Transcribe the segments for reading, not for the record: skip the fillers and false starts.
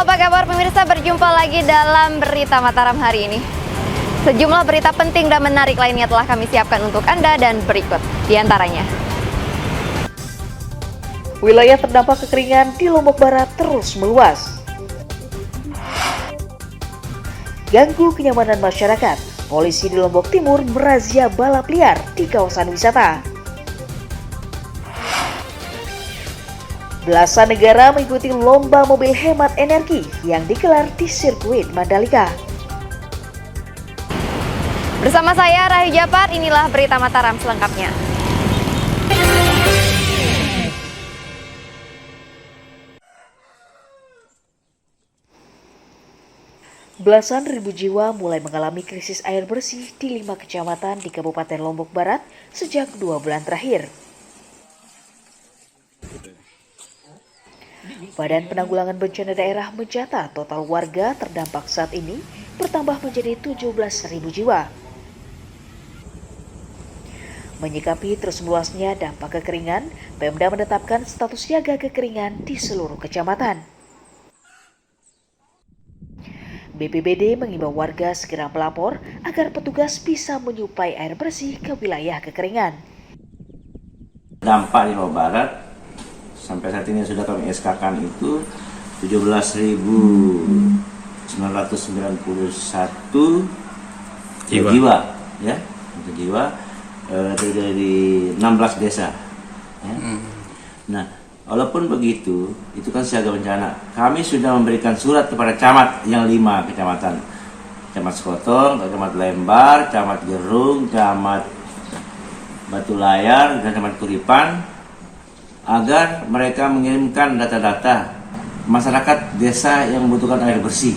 apa kabar pemirsa? Berjumpa lagi dalam Berita Mataram hari ini. Sejumlah berita penting dan menarik lainnya telah kami siapkan untuk Anda dan berikut diantaranya. Wilayah terdampak kekeringan di Lombok Barat terus meluas. Ganggu kenyamanan masyarakat, polisi di Lombok Timur merazia balap liar di kawasan wisata. Belasan negara mengikuti lomba mobil hemat energi yang digelar di sirkuit Mandalika. Bersama saya Rahayu Japar, inilah Berita Mataram selengkapnya. Belasan ribu jiwa mulai mengalami krisis air bersih di 5 kecamatan di Kabupaten Lombok Barat sejak 2 bulan terakhir. Badan Penanggulangan Bencana Daerah mencatat total warga terdampak saat ini bertambah menjadi 17.000 jiwa. Menyikapi terus meluasnya dampak kekeringan, Pemda menetapkan status siaga kekeringan di seluruh kecamatan. BPBD mengimbau warga segera melapor agar petugas bisa menyuplai air bersih ke wilayah kekeringan. Dampak di Lombok Barat sampai saat ini yang sudah kami SK-kan itu 17.991 jiwa, ya, jiwa dari 16 desa. Ya. Nah, walaupun begitu, itu kan siaga bencana. Kami sudah memberikan surat kepada camat yang 5 kecamatan, Camat Sekotong, Camat Lembar, Camat Gerung, Camat Batu Layar, dan Camat Kuripan, agar mereka mengirimkan data-data masyarakat desa yang membutuhkan air bersih.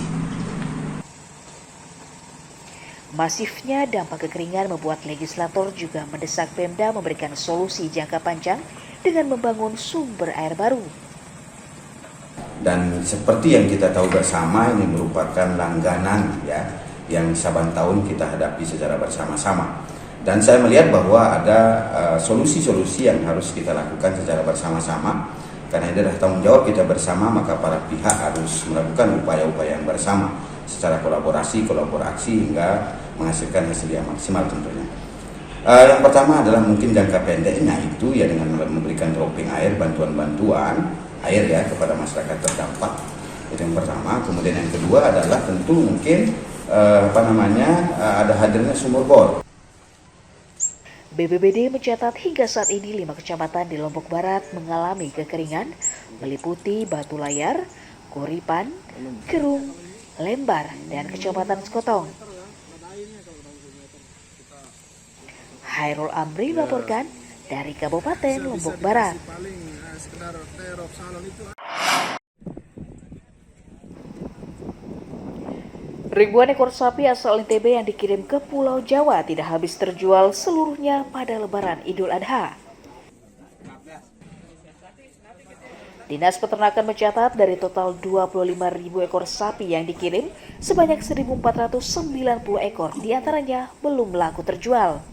Masifnya dampak kekeringan membuat legislator juga mendesak Pemda memberikan solusi jangka panjang dengan membangun sumber air baru. Dan seperti yang kita tahu bersama, ini merupakan langganan ya yang saban tahun kita hadapi secara bersama-sama. Dan saya melihat bahwa ada solusi-solusi yang harus kita lakukan secara bersama-sama. Karena ini adalah tanggung jawab kita bersama, maka para pihak harus melakukan upaya-upaya yang bersama secara kolaborasi hingga menghasilkan hasil yang maksimal tentunya. Yang pertama adalah mungkin jangka pendeknya itu ya dengan memberikan dropping air, bantuan-bantuan air ya kepada masyarakat terdampak. Itu yang pertama. Kemudian yang kedua adalah tentu mungkin ada hadirnya sumur bor. BPBD mencatat hingga saat ini 5 kecamatan di Lombok Barat mengalami kekeringan, meliputi Batu Layar, Kuripan, Gerung, Lembar, dan Kecamatan Sekotong. Hairul Amri melaporkan dari Kabupaten Lombok Barat. Ribuan ekor sapi asal NTB yang dikirim ke Pulau Jawa tidak habis terjual seluruhnya pada Lebaran Idul Adha. Dinas Peternakan mencatat dari total 25.000 ekor sapi yang dikirim, sebanyak 1.490 ekor diantaranya belum laku terjual.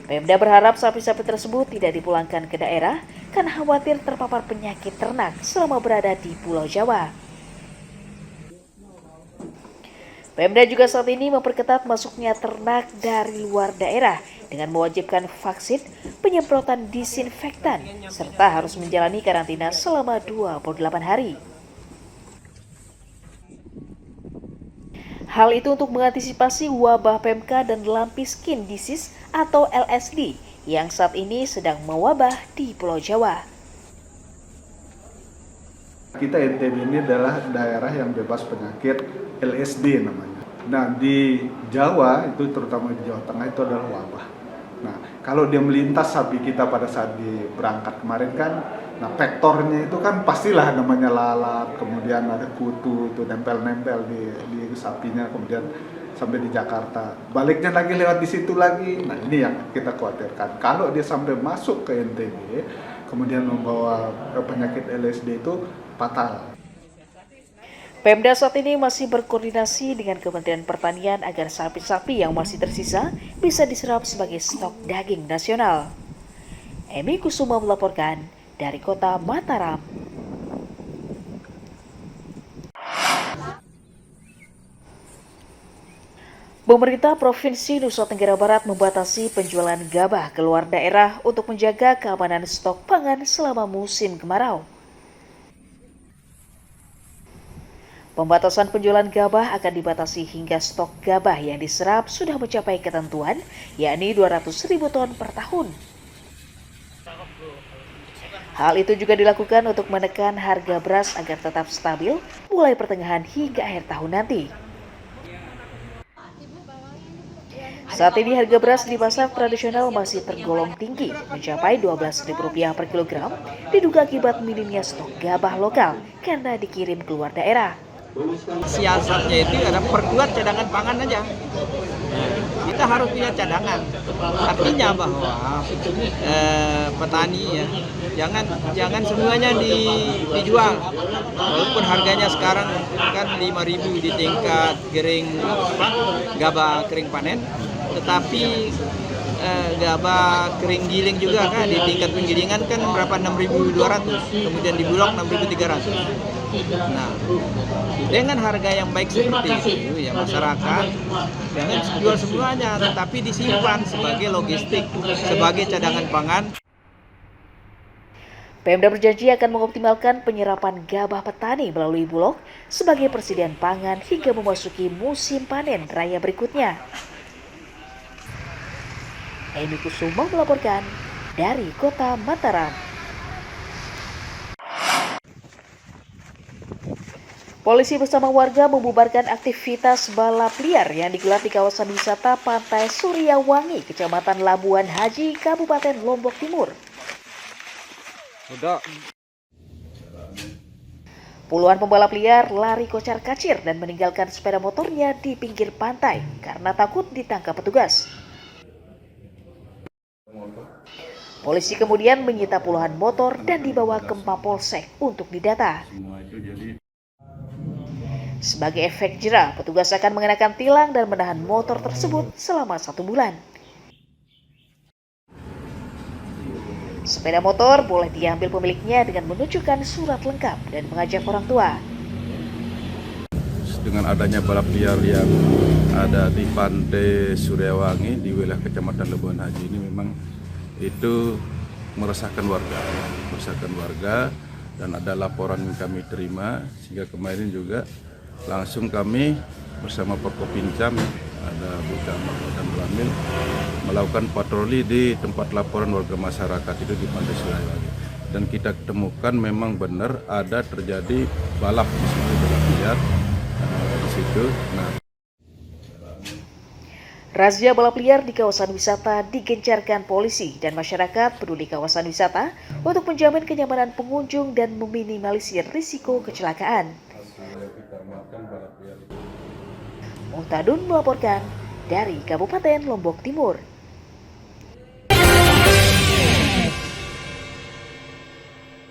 Pemda berharap sapi-sapi tersebut tidak dipulangkan ke daerah karena khawatir terpapar penyakit ternak selama berada di Pulau Jawa. Pemda juga saat ini memperketat masuknya ternak dari luar daerah dengan mewajibkan vaksin, penyemprotan disinfektan, serta harus menjalani karantina selama 28 hari. Hal itu untuk mengantisipasi wabah PMK dan Lumpy Skin Disease atau LSD yang saat ini sedang mewabah di Pulau Jawa. Kita NTB ini adalah daerah yang bebas penyakit LSD namanya. Nah di Jawa itu terutama di Jawa Tengah itu adalah wabah. Nah kalau dia melintas sapi kita pada saat berangkat kemarin kan, nah vektornya itu kan pastilah namanya lalat, kemudian ada kutu itu nempel-nempel di sapinya, kemudian sampai di Jakarta. Baliknya lagi lewat di situ lagi. Nah ini yang kita khawatirkan. Kalau dia sampai masuk ke NTB, kemudian membawa penyakit LSD itu fatal. Pemda saat ini masih berkoordinasi dengan Kementerian Pertanian agar sapi-sapi yang masih tersisa bisa diserap sebagai stok daging nasional. Emi Kusuma melaporkan dari Kota Mataram. Pemerintah Provinsi Nusa Tenggara Barat membatasi penjualan gabah ke luar daerah untuk menjaga keamanan stok pangan selama musim kemarau. Pembatasan penjualan gabah akan dibatasi hingga stok gabah yang diserap sudah mencapai ketentuan, yakni 200.000 ton per tahun. Hal itu juga dilakukan untuk menekan harga beras agar tetap stabil mulai pertengahan hingga akhir tahun nanti. Saat ini harga beras di pasar tradisional masih tergolong tinggi, mencapai Rp12.000 per kilogram, diduga akibat minimnya stok gabah lokal karena dikirim keluar daerah. Siasatnya itu ada perkuat cadangan pangan aja. Kita harus punya cadangan. Artinya bahwa petani ya jangan semuanya dijual. Walaupun harganya sekarang kan 5.000 di tingkat kering gabah kering panen, tetapi gabah kering giling juga kan di tingkat penggilingan kan berapa 6.200, kemudian di Bulog 6.300. Nah, dengan harga yang baik seperti itu ya masyarakat jangan jual semuanya, tetapi disimpan sebagai logistik, sebagai cadangan pangan. Pemda berjanji akan mengoptimalkan penyerapan gabah petani melalui Bulog sebagai persediaan pangan hingga memasuki musim panen raya berikutnya. Eni Kusuma melaporkan dari Kota Mataram. Polisi bersama warga membubarkan aktivitas balap liar yang digelar di kawasan wisata Pantai Suryawangi, Kecamatan Labuan Haji, Kabupaten Lombok Timur. Puluhan pembalap liar lari kocar-kacir dan meninggalkan sepeda motornya di pinggir pantai karena takut ditangkap petugas. Polisi kemudian menyita puluhan motor dan dibawa ke Mapolsek untuk didata. Sebagai efek jera, petugas akan mengenakan tilang dan menahan motor tersebut selama 1 bulan. Sepeda motor boleh diambil pemiliknya dengan menunjukkan surat lengkap dan mengajak orang tua. Dengan adanya balap liar yang ada di Pantai Suryawangi di wilayah Kecamatan Labuan Haji ini memang itu meresahkan warga, dan ada laporan yang kami terima sehingga kemarin juga langsung kami bersama Porkopincam, ada Bu Camat dan Bu Amil, melakukan patroli di tempat laporan warga masyarakat itu di Pantai Suryawangi. Dan kita temukan memang benar ada terjadi balap di situ, balap liar di situ. Razia balap liar di kawasan wisata digencarkan polisi dan masyarakat peduli kawasan wisata untuk menjamin kenyamanan pengunjung dan meminimalisir risiko kecelakaan. Muhtadun melaporkan dari Kabupaten Lombok Timur.